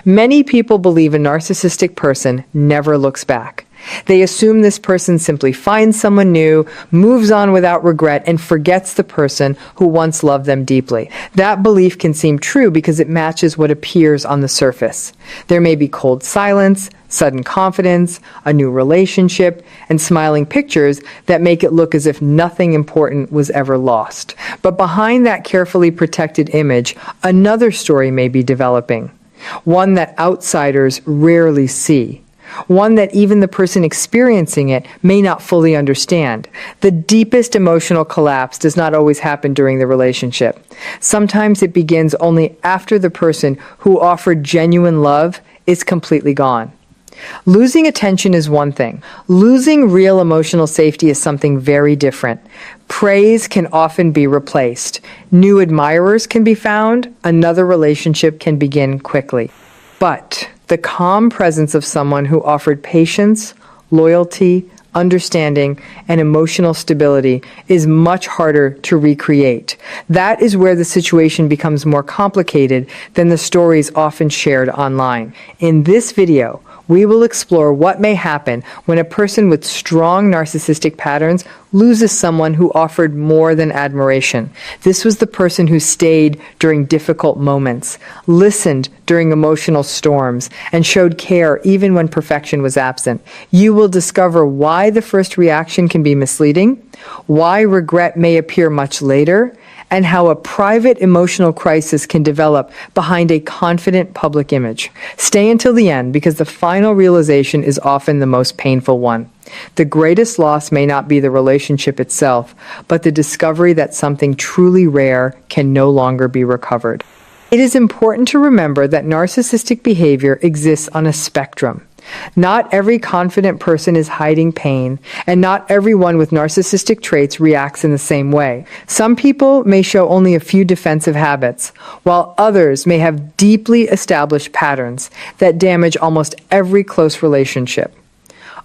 Many people believe a narcissistic person never looks back. They assume this person simply finds someone new, moves on without regret, and forgets the person who once loved them deeply. That belief can seem true because it matches what appears on the surface. There may be cold silence, sudden confidence, a new relationship, and smiling pictures that make it look as if nothing important was ever lost. But behind that carefully protected image, another story may be developing, one that outsiders rarely see. One that even the person experiencing it may not fully understand. The deepest emotional collapse does not always happen during the relationship. Sometimes it begins only after the person who offered genuine love is completely gone. Losing attention is one thing. Losing real emotional safety is something very different. Praise can often be replaced. New admirers can be found. Another relationship can begin quickly. But the calm presence of someone who offered patience, loyalty, understanding, and emotional stability is much harder to recreate. That is where the situation becomes more complicated than the stories often shared online. In this video, we will explore what may happen when a person with strong narcissistic patterns loses someone who offered more than admiration. This was the person who stayed during difficult moments, listened during emotional storms, and showed care even when perfection was absent. You will discover why the first reaction can be misleading, why regret may appear much later, and how a private emotional crisis can develop behind a confident public image. Stay until the end because the final realization is often the most painful one. The greatest loss may not be the relationship itself, but the discovery that something truly rare can no longer be recovered. It is important to remember that narcissistic behavior exists on a spectrum. Not every confident person is hiding pain, and not everyone with narcissistic traits reacts in the same way. Some people may show only a few defensive habits, while others may have deeply established patterns that damage almost every close relationship.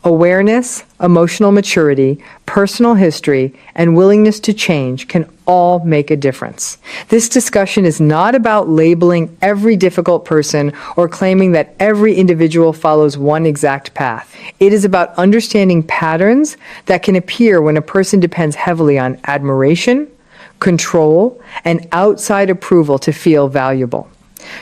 Awareness, emotional maturity, personal history, and willingness to change can all make a difference. This discussion is not about labeling every difficult person or claiming that every individual follows one exact path. It is about understanding patterns that can appear when a person depends heavily on admiration, control, and outside approval to feel valuable.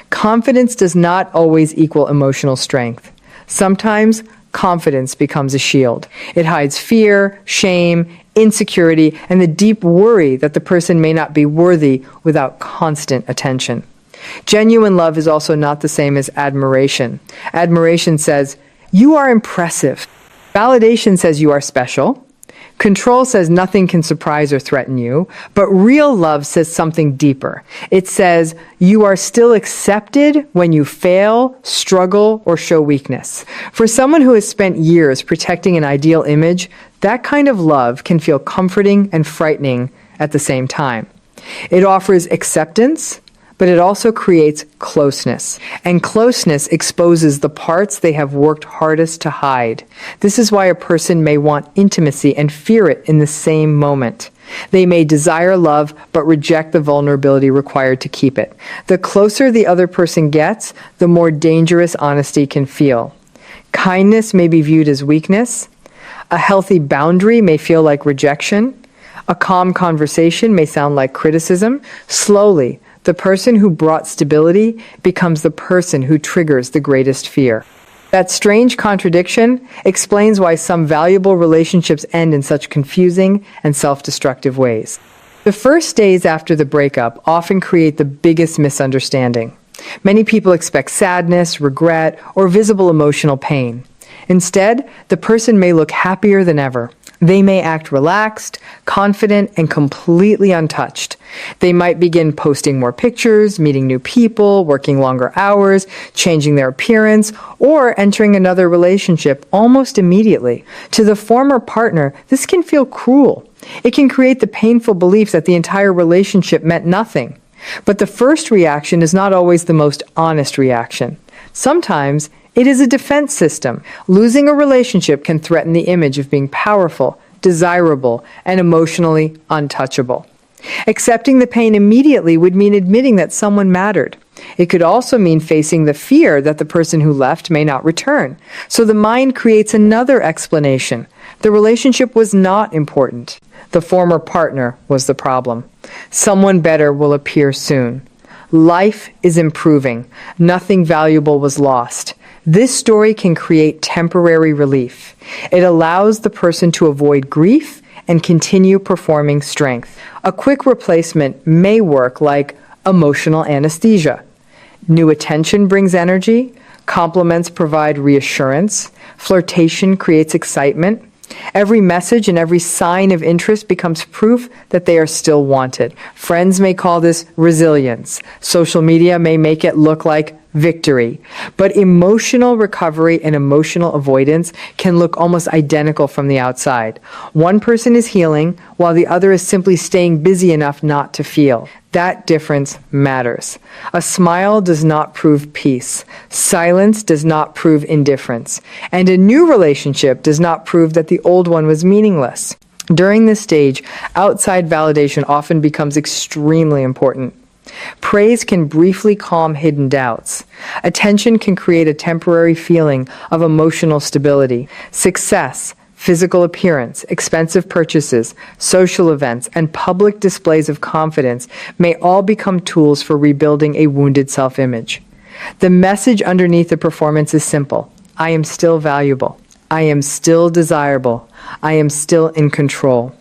Confidence does not always equal emotional strength. Sometimes confidence becomes a shield. It hides fear, shame, insecurity, and the deep worry that the person may not be worthy without constant attention. Genuine love is also not the same as admiration. Admiration says, "You are impressive." Validation says you are special. Control says nothing can surprise or threaten you, but real love says something deeper. It says you are still accepted when you fail, struggle, or show weakness. For someone who has spent years protecting an ideal image, that kind of love can feel comforting and frightening at the same time. It offers acceptance, but it also creates closeness. And closeness exposes the parts they have worked hardest to hide. This is why a person may want intimacy and fear it in the same moment. They may desire love, but reject the vulnerability required to keep it. The closer the other person gets, the more dangerous honesty can feel. Kindness may be viewed as weakness. A healthy boundary may feel like rejection. A calm conversation may sound like criticism. Slowly, the person who brought stability becomes the person who triggers the greatest fear. That strange contradiction explains why some valuable relationships end in such confusing and self-destructive ways. The first days after the breakup often create the biggest misunderstanding. Many people expect sadness, regret, or visible emotional pain. Instead, the person may look happier than ever. They may act relaxed, confident, and completely untouched. They might begin posting more pictures, meeting new people, working longer hours, changing their appearance, or entering another relationship almost immediately. To the former partner, this can feel cruel. It can create the painful belief that the entire relationship meant nothing. But the first reaction is not always the most honest reaction. Sometimes it is a defense system. Losing a relationship can threaten the image of being powerful, desirable, and emotionally untouchable. Accepting the pain immediately would mean admitting that someone mattered. It could also mean facing the fear that the person who left may not return. So the mind creates another explanation. The relationship was not important. The former partner was the problem. Someone better will appear soon. Life is improving. Nothing valuable was lost. This story can create temporary relief. It allows the person to avoid grief and continue performing strength. A quick replacement may work like emotional anesthesia. New attention brings energy. Compliments provide reassurance. Flirtation creates excitement. Every message and every sign of interest becomes proof that they are still wanted. Friends may call this resilience. Social media may make it look like victory. But emotional recovery and emotional avoidance can look almost identical from the outside. One person is healing while the other is simply staying busy enough not to feel. That difference matters. A smile does not prove peace. Silence does not prove indifference. And a new relationship does not prove that the old one was meaningless. During this stage, outside validation often becomes extremely important. Praise can briefly calm hidden doubts. Attention can create a temporary feeling of emotional stability. Success, physical appearance, expensive purchases, social events, and public displays of confidence may all become tools for rebuilding a wounded self-image. The message underneath the performance is simple. I am still valuable. I am still desirable. I am still in control.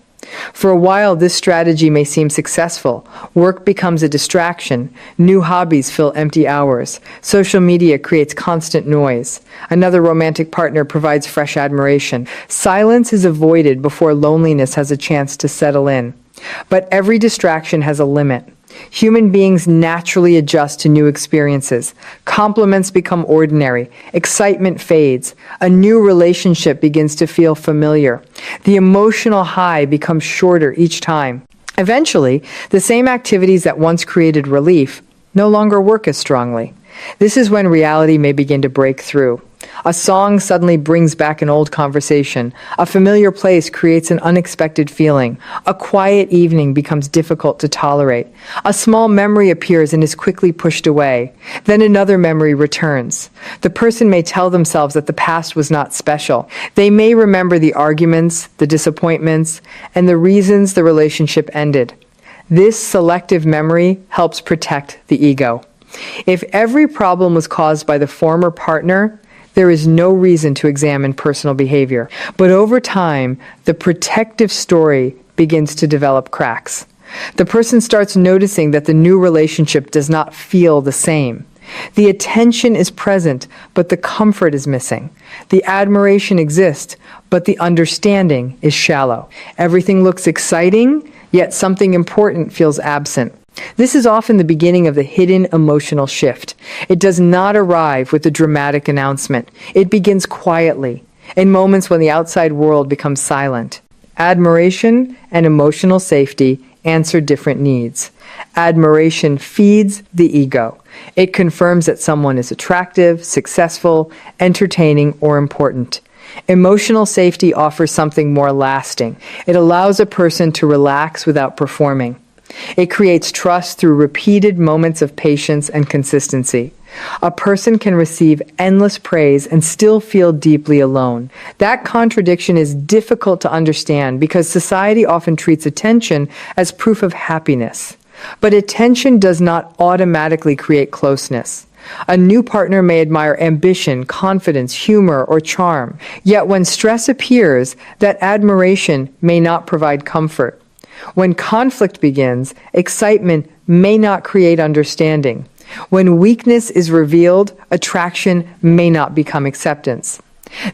For a while, this strategy may seem successful. Work becomes a distraction. New hobbies fill empty hours. Social media creates constant noise. Another romantic partner provides fresh admiration. Silence is avoided before loneliness has a chance to settle in. But every distraction has a limit. Human beings naturally adjust to new experiences. Compliments become ordinary. Excitement fades. A new relationship begins to feel familiar. The emotional high becomes shorter each time. Eventually, the same activities that once created relief no longer work as strongly. This is when reality may begin to break through. A song suddenly brings back an old conversation. A familiar place creates an unexpected feeling. A quiet evening becomes difficult to tolerate. A small memory appears and is quickly pushed away. Then another memory returns. The person may tell themselves that the past was not special. They may remember the arguments, the disappointments, and the reasons the relationship ended. This selective memory helps protect the ego. If every problem was caused by the former partner, there is no reason to examine personal behavior. But over time, the protective story begins to develop cracks. The person starts noticing that the new relationship does not feel the same. The attention is present, but the comfort is missing. The admiration exists, but the understanding is shallow. Everything looks exciting, yet something important feels absent. This is often the beginning of the hidden emotional shift. It does not arrive with a dramatic announcement. It begins quietly, in moments when the outside world becomes silent. Admiration and emotional safety answer different needs. Admiration feeds the ego. It confirms that someone is attractive, successful, entertaining, or important. Emotional safety offers something more lasting. It allows a person to relax without performing. It creates trust through repeated moments of patience and consistency. A person can receive endless praise and still feel deeply alone. That contradiction is difficult to understand because society often treats attention as proof of happiness. But attention does not automatically create closeness. A new partner may admire ambition, confidence, humor, or charm. Yet when stress appears, that admiration may not provide comfort. When conflict begins, excitement may not create understanding. When weakness is revealed, attraction may not become acceptance.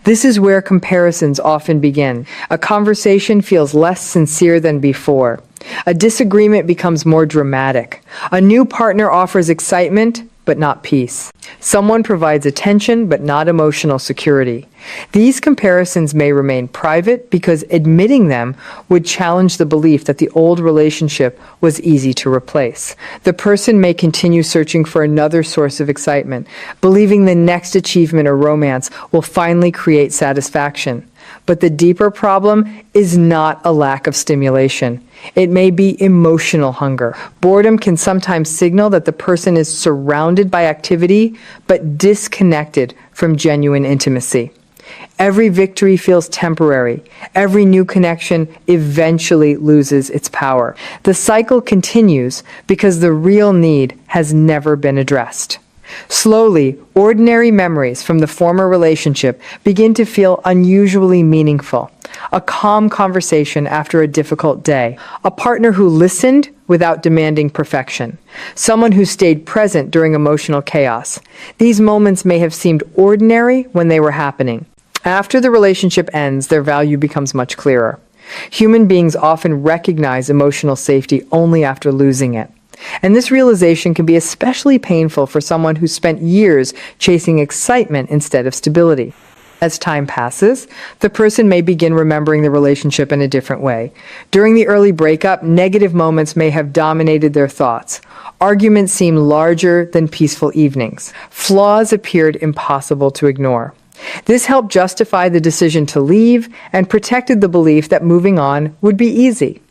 This is where comparisons often begin. A conversation feels less sincere than before. A disagreement becomes more dramatic. A new partner offers excitement, but not peace. Someone provides attention, but not emotional security. These comparisons may remain private because admitting them would challenge the belief that the old relationship was easy to replace. The person may continue searching for another source of excitement, believing the next achievement or romance will finally create satisfaction. But the deeper problem is not a lack of stimulation. It may be emotional hunger. Boredom can sometimes signal that the person is surrounded by activity, but disconnected from genuine intimacy. Every victory feels temporary. Every new connection eventually loses its power. The cycle continues because the real need has never been addressed. Slowly, ordinary memories from the former relationship begin to feel unusually meaningful. A calm conversation after a difficult day. A partner who listened without demanding perfection. Someone who stayed present during emotional chaos. These moments may have seemed ordinary when they were happening. After the relationship ends, their value becomes much clearer. Human beings often recognize emotional safety only after losing it. And this realization can be especially painful for someone who spent years chasing excitement instead of stability. As time passes, the person may begin remembering the relationship in a different way. During the early breakup, negative moments may have dominated their thoughts. Arguments seemed larger than peaceful evenings. Flaws appeared impossible to ignore. This helped justify the decision to leave and protected the belief that moving on would be easy.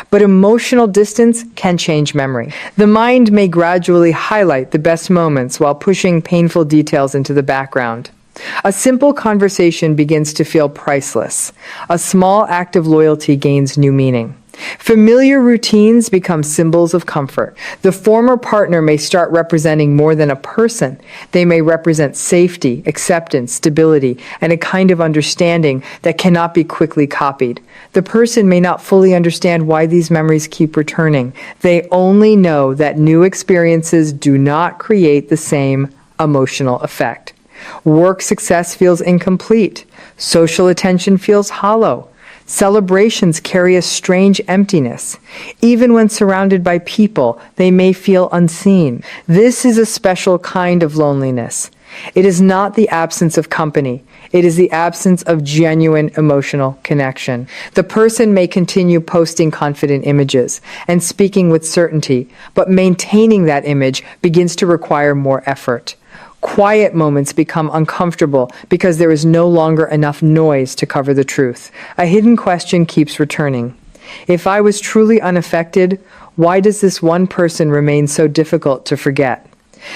But emotional distance can change memory. The mind may gradually highlight the best moments while pushing painful details into the background. A simple conversation begins to feel priceless. A small act of loyalty gains new meaning. Familiar routines become symbols of comfort. The former partner may start representing more than a person. They may represent safety, acceptance, stability, and a kind of understanding that cannot be quickly copied. The person may not fully understand why these memories keep returning. They only know that new experiences do not create the same emotional effect. Work success feels incomplete. Social attention feels hollow. Celebrations carry a strange emptiness. Even when surrounded by people, they may feel unseen. This is a special kind of loneliness. It is not the absence of company. It is the absence of genuine emotional connection. The person may continue posting confident images and speaking with certainty, but maintaining that image begins to require more effort. Quiet moments become uncomfortable because there is no longer enough noise to cover the truth. A hidden question keeps returning. If I was truly unaffected, why does this one person remain so difficult to forget?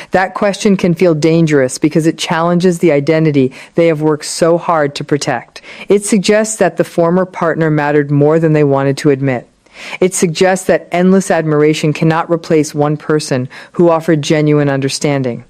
That question can feel dangerous because it challenges the identity they have worked so hard to protect. It suggests that the former partner mattered more than they wanted to admit. It suggests that endless admiration cannot replace one person who offered genuine understanding.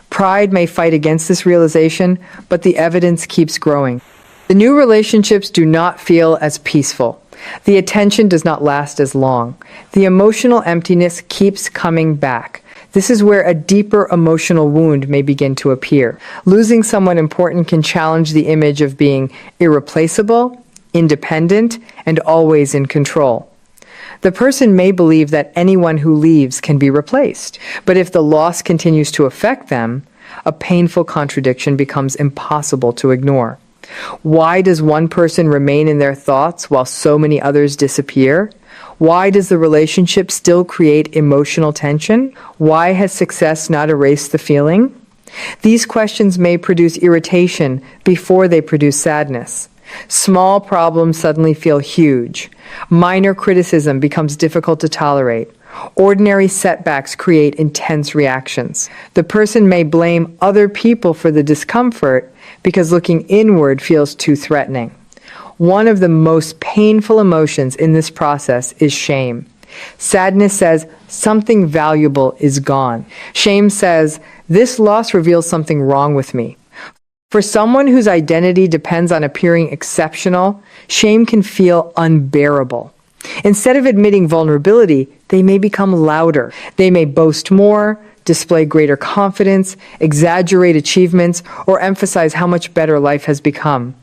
Pride may fight against this realization, but the evidence keeps growing. The new relationships do not feel as peaceful. The attention does not last as long. The emotional emptiness keeps coming back. This is where a deeper emotional wound may begin to appear. Losing someone important can challenge the image of being irreplaceable, independent, and always in control. The person may believe that anyone who leaves can be replaced, but if the loss continues to affect them, a painful contradiction becomes impossible to ignore. Why does one person remain in their thoughts while so many others disappear? Why does the relationship still create emotional tension? Why has success not erased the feeling? These questions may produce irritation before they produce sadness. Small problems suddenly feel huge. Minor criticism becomes difficult to tolerate. Ordinary setbacks create intense reactions. The person may blame other people for the discomfort because looking inward feels too threatening. One of the most painful emotions in this process is shame. Sadness says something valuable is gone. Shame says this loss reveals something wrong with me. For someone whose identity depends on appearing exceptional, shame can feel unbearable. Instead of admitting vulnerability, they may become louder. They may boast more, display greater confidence, exaggerate achievements, or emphasize how much better life has become.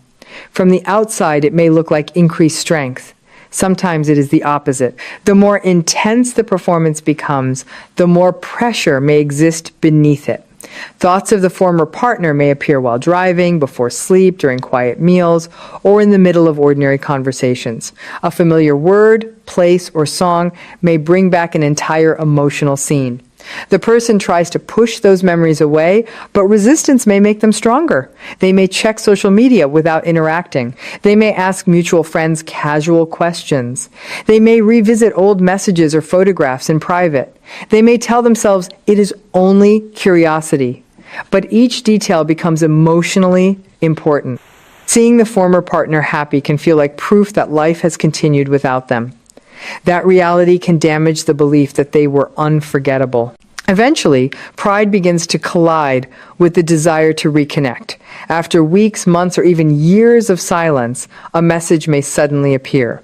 From the outside, it may look like increased strength. Sometimes it is the opposite. The more intense the performance becomes, the more pressure may exist beneath it. Thoughts of the former partner may appear while driving, before sleep, during quiet meals, or in the middle of ordinary conversations. A familiar word, place, or song may bring back an entire emotional scene. The person tries to push those memories away, but resistance may make them stronger. They may check social media without interacting. They may ask mutual friends casual questions. They may revisit old messages or photographs in private. They may tell themselves it is only curiosity, but each detail becomes emotionally important. Seeing the former partner happy can feel like proof that life has continued without them. That reality can damage the belief that they were unforgettable. Eventually, pride begins to collide with the desire to reconnect. After weeks, months, or even years of silence, a message may suddenly appear.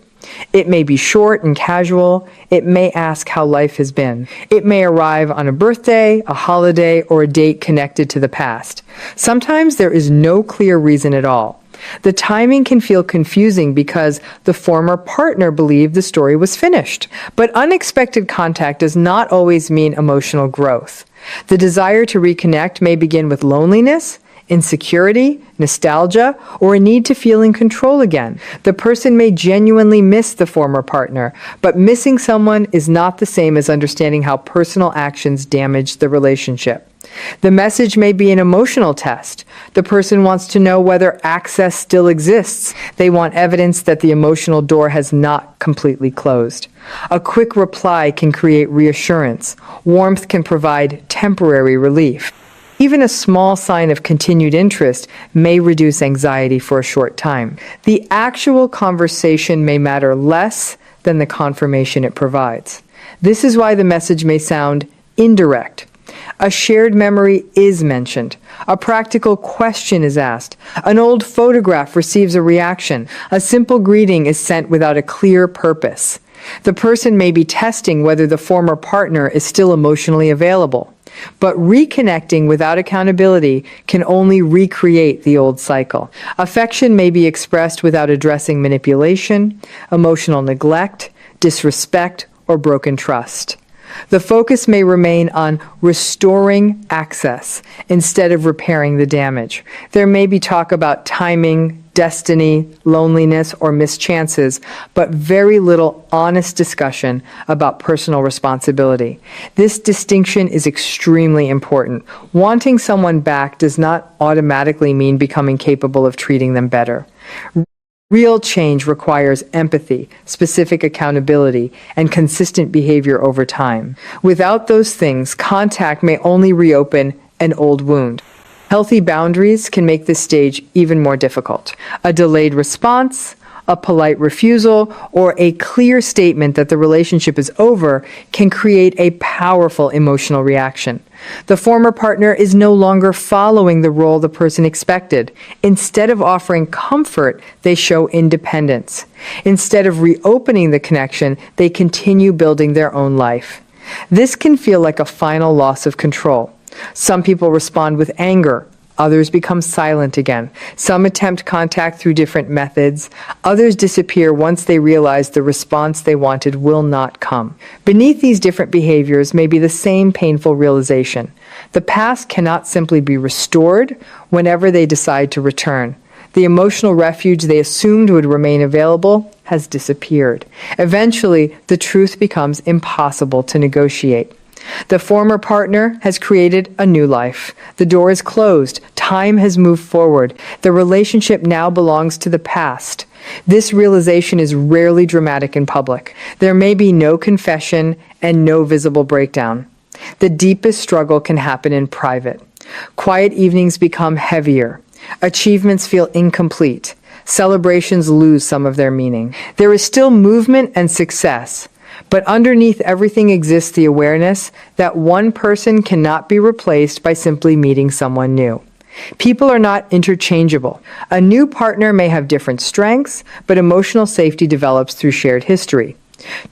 It may be short and casual. It may ask how life has been. It may arrive on a birthday, a holiday, or a date connected to the past. Sometimes there is no clear reason at all. The timing can feel confusing because the former partner believed the story was finished. But unexpected contact does not always mean emotional growth. The desire to reconnect may begin with loneliness, insecurity, nostalgia, or a need to feel in control again. The person may genuinely miss the former partner, but missing someone is not the same as understanding how personal actions damaged the relationship. The message may be an emotional test. The person wants to know whether access still exists. They want evidence that the emotional door has not completely closed. A quick reply can create reassurance. Warmth can provide temporary relief. Even a small sign of continued interest may reduce anxiety for a short time. The actual conversation may matter less than the confirmation it provides. This is why the message may sound indirect. A shared memory is mentioned. A practical question is asked. An old photograph receives a reaction. A simple greeting is sent without a clear purpose. The person may be testing whether the former partner is still emotionally available. But reconnecting without accountability can only recreate the old cycle. Affection may be expressed without addressing manipulation, emotional neglect, disrespect, or broken trust. The focus may remain on restoring access instead of repairing the damage. There may be talk about timing, destiny, loneliness, or missed chances, but very little honest discussion about personal responsibility. This distinction is extremely important. Wanting someone back does not automatically mean becoming capable of treating them better. Real change requires empathy, specific accountability, and consistent behavior over time. Without those things, contact may only reopen an old wound. Healthy boundaries can make this stage even more difficult. A delayed response, a polite refusal, or a clear statement that the relationship is over can create a powerful emotional reaction. The former partner is no longer following the role the person expected. Instead of offering comfort, they show independence. Instead of reopening the connection, they continue building their own life. This can feel like a final loss of control. Some people respond with anger. Others become silent again. Some attempt contact through different methods. Others disappear once they realize the response they wanted will not come. Beneath these different behaviors may be the same painful realization. The past cannot simply be restored whenever they decide to return. The emotional refuge they assumed would remain available has disappeared. Eventually, the truth becomes impossible to negotiate. The former partner has created a new life. The door is closed. Time has moved forward. The relationship now belongs to the past. This realization is rarely dramatic in public. There may be no confession and no visible breakdown. The deepest struggle can happen in private. Quiet evenings become heavier. Achievements feel incomplete. Celebrations lose some of their meaning. There is still movement and success. But underneath everything exists the awareness that one person cannot be replaced by simply meeting someone new. People are not interchangeable. A new partner may have different strengths, but emotional safety develops through shared history.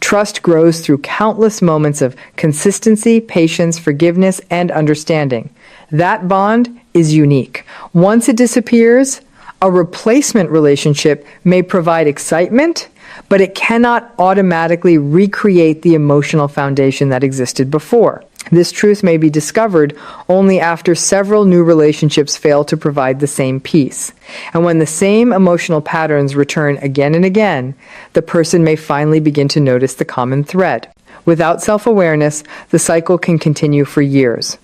Trust grows through countless moments of consistency, patience, forgiveness, and understanding. That bond is unique. Once it disappears, a replacement relationship may provide excitement, but it cannot automatically recreate the emotional foundation that existed before. This truth may be discovered only after several new relationships fail to provide the same peace. And when the same emotional patterns return again and again, the person may finally begin to notice the common thread. Without self-awareness, the cycle can continue for years.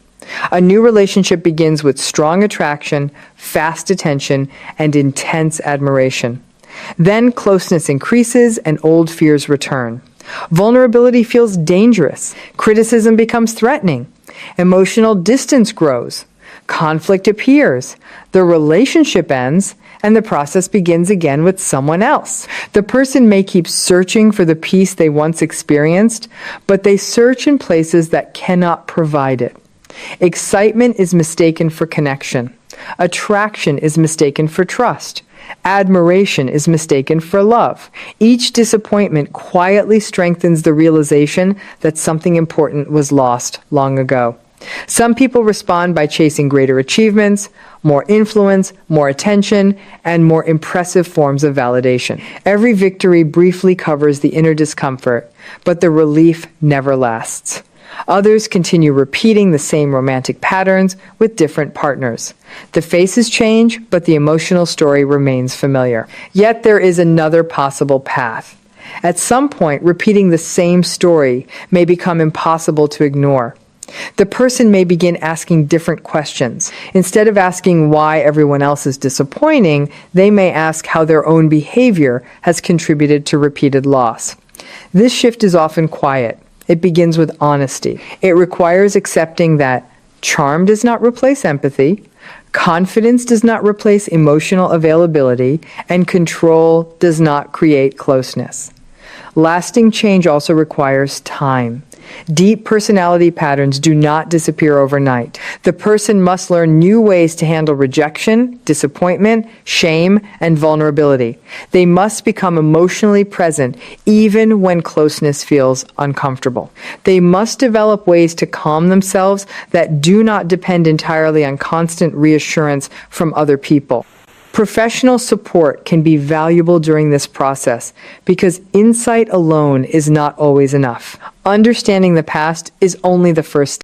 A new relationship begins with strong attraction, fast attention, and intense admiration. Then closeness increases and old fears return. Vulnerability feels dangerous. Criticism becomes threatening. Emotional distance grows. Conflict appears. The relationship ends, and the process begins again with someone else. The person may keep searching for the peace they once experienced, but they search in places that cannot provide it. Excitement is mistaken for connection. Attraction is mistaken for trust. Admiration is mistaken for love. Each disappointment quietly strengthens the realization that something important was lost long ago. Some people respond by chasing greater achievements, more influence, more attention, and more impressive forms of validation. Every victory briefly covers the inner discomfort, but the relief never lasts. Others continue repeating the same romantic patterns with different partners. The faces change, but the emotional story remains familiar. Yet there is another possible path. At some point, repeating the same story may become impossible to ignore. The person may begin asking different questions. Instead of asking why everyone else is disappointing, they may ask how their own behavior has contributed to repeated loss. This shift is often quiet. It begins with honesty. It requires accepting that charm does not replace empathy, confidence does not replace emotional availability, and control does not create closeness. Lasting change also requires time. Deep personality patterns do not disappear overnight. The person must learn new ways to handle rejection, disappointment, shame, and vulnerability. They must become emotionally present even when closeness feels uncomfortable. They must develop ways to calm themselves that do not depend entirely on constant reassurance from other people. Professional support can be valuable during this process because insight alone is not always enough. Understanding the past is only the first step.